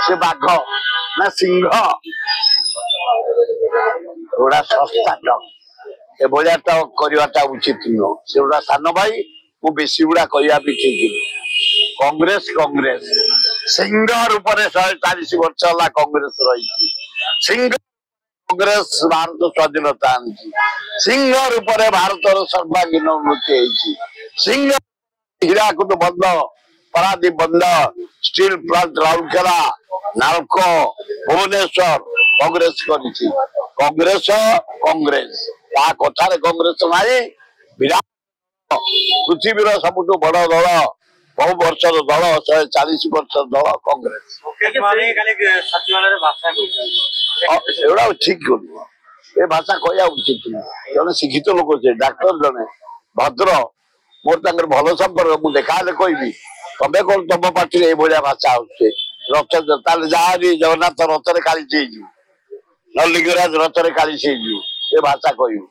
से बाघ ना सिंह गोटा सस्ता टक ए भाया तो करवाटा उचित नुह से गोटा सान भाई मु बेसी गुड़ा कहवा भी ठीक कांग्रेस कांग्रेस सिंह रूप से 140 वर्ष है कांग्रेस रही सिंह कांग्रेस भारत स्वाधीनता आनी सिंह रूप से भारत सर्वांगीन उन्नति सिंह हीराकुद बंद परादीप बंद स्टील प्लांट राउरकेला नालको भुवनेश्वर कांग्रेस करिछि कांग्रेस कांग्रेस ता कथारे कांग्रेस नाही विराट पृथ्वीर सबुठु बड़ दल बहु वर्षर दल 140 वर्षर दल कांग्रेस एवढा ठीक नुह ए भाषा कहया उचित नुह जने शिक्षित लोक छे डॉक्टर जने भद्र मोर तांगर भल संपर्क मु देखा कहबी तबे कौन तुम पार्टी ये भाषा आसे रथ जहाँ जगन्नाथ रथ काली नलिंगराज रथ काली ये भाषा कहू